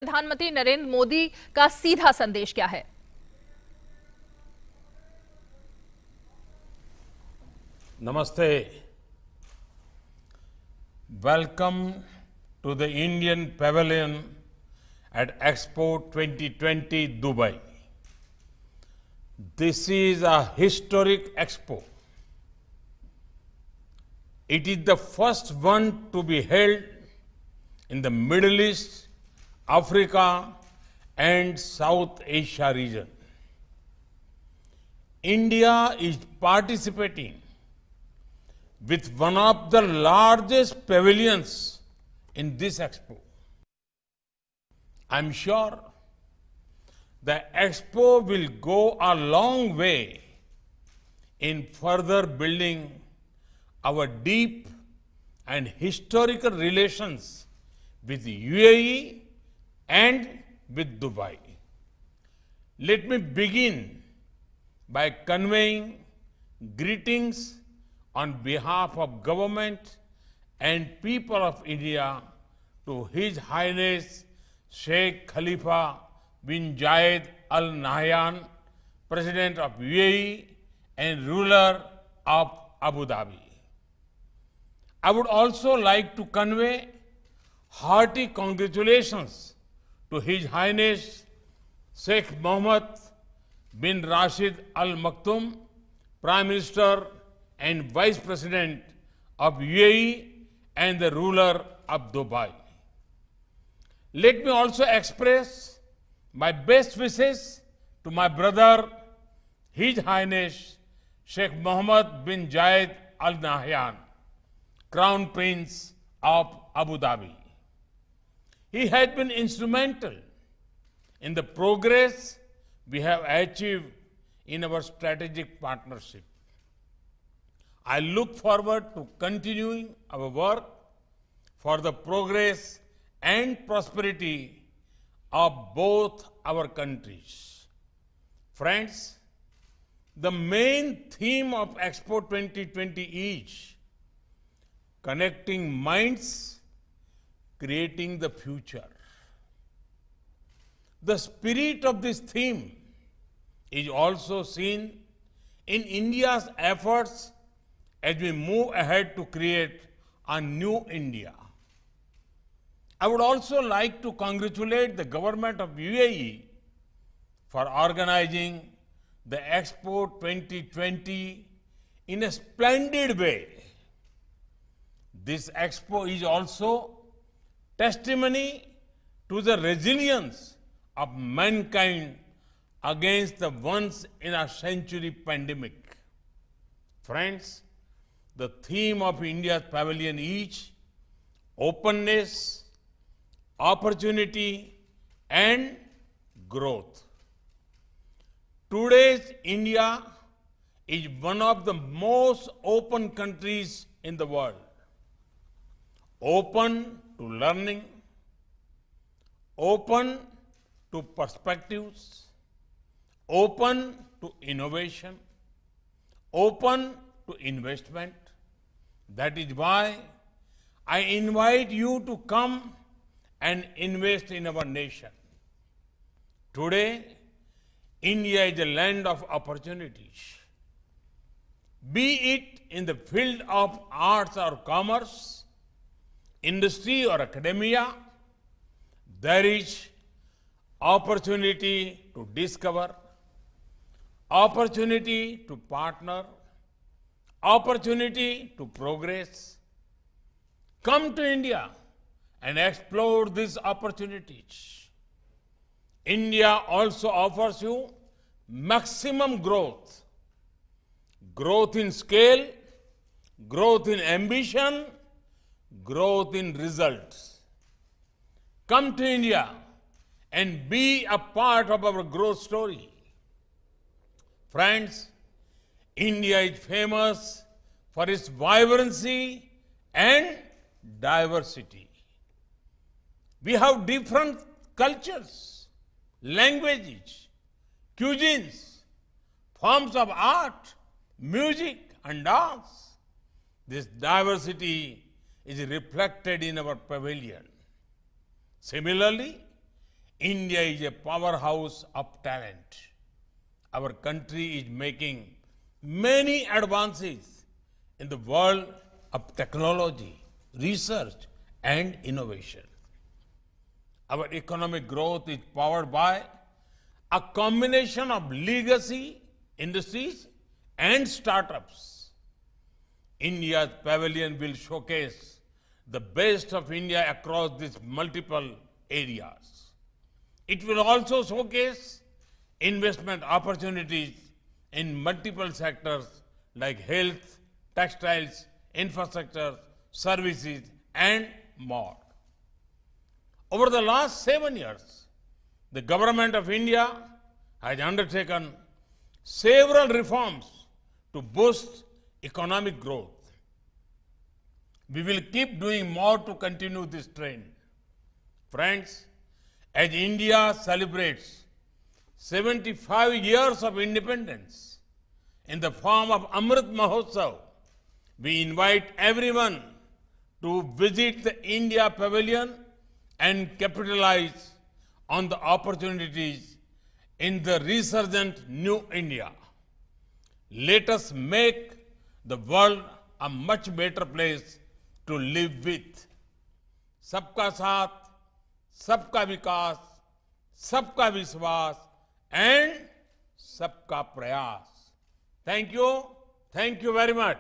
प्रधानमंत्री नरेंद्र मोदी का सीधा संदेश क्या है? Namaste. Welcome to the Indian Pavilion at Expo 2020 Dubai. This is a historic expo. It is the first one to be held in the Middle East, Africa, and South Asia region. India is participating with one of the largest pavilions in this expo. I'm sure the expo will go a long way in further building our deep and historical relations with UAE and with Dubai. Let me begin by conveying greetings on behalf of government and people of India to His Highness Sheikh Khalifa bin Zayed Al Nahyan, President of UAE and ruler of Abu Dhabi. I would also like to convey hearty congratulations to His Highness Sheikh Mohammed bin Rashid Al Maktoum, Prime Minister and Vice President of UAE and the ruler of Dubai. Let me also express my best wishes to my brother, His Highness Sheikh Mohammed bin Zayed Al Nahyan, Crown Prince of Abu Dhabi. He has been instrumental in the progress we have achieved in our strategic partnership. I look forward to continuing our work for the progress and prosperity of both our countries. Friends, the main theme of Expo 2020 is connecting minds, creating the future. The spirit of this theme is also seen in India's efforts as we move ahead to create a new India. I would also like to congratulate the government of UAE for organizing the Expo 2020 in a splendid way. This expo is also testimony to the resilience of mankind against the once-in-a-century pandemic. Friends, the theme of India's pavilion is openness, opportunity, and growth. Today's India is one of the most open countries in the world. Open to learning, open to perspectives, open to innovation, open to investment. That is why I invite you to come and invest in our nation. Today, India is a land of opportunities. Be it in the field of arts or commerce, industry or academia, there is opportunity to discover, opportunity to partner, opportunity to progress. Come to India and explore these opportunities. India also offers you maximum growth. Growth in scale, growth in ambition, growth in results. Come to India and be a part of our growth story. Friends, India is famous for its vibrancy and diversity. We have different cultures, languages, cuisines, forms of art, music, and dance. This diversity is reflected in our pavilion. Similarly, India is a powerhouse of talent. Our country is making many advances in the world of technology, research, and innovation. Our economic growth is powered by a combination of legacy industries and startups. India's pavilion will showcase the best of India across these multiple areas. It will also showcase investment opportunities in multiple sectors like health, textiles, infrastructure, services, and more. Over the last 7 years, the government of India has undertaken several reforms to boost economic growth. We will keep doing more to continue this trend. Friends, as India celebrates 75 years of independence in the form of Amrit Mahotsav, we invite everyone to visit the India Pavilion and capitalize on the opportunities in the resurgent New India. Let us make the world a much better place to live with. सबका साथ, सबका विकास, सबका विश्वास and सबका प्रयास. Thank you very much.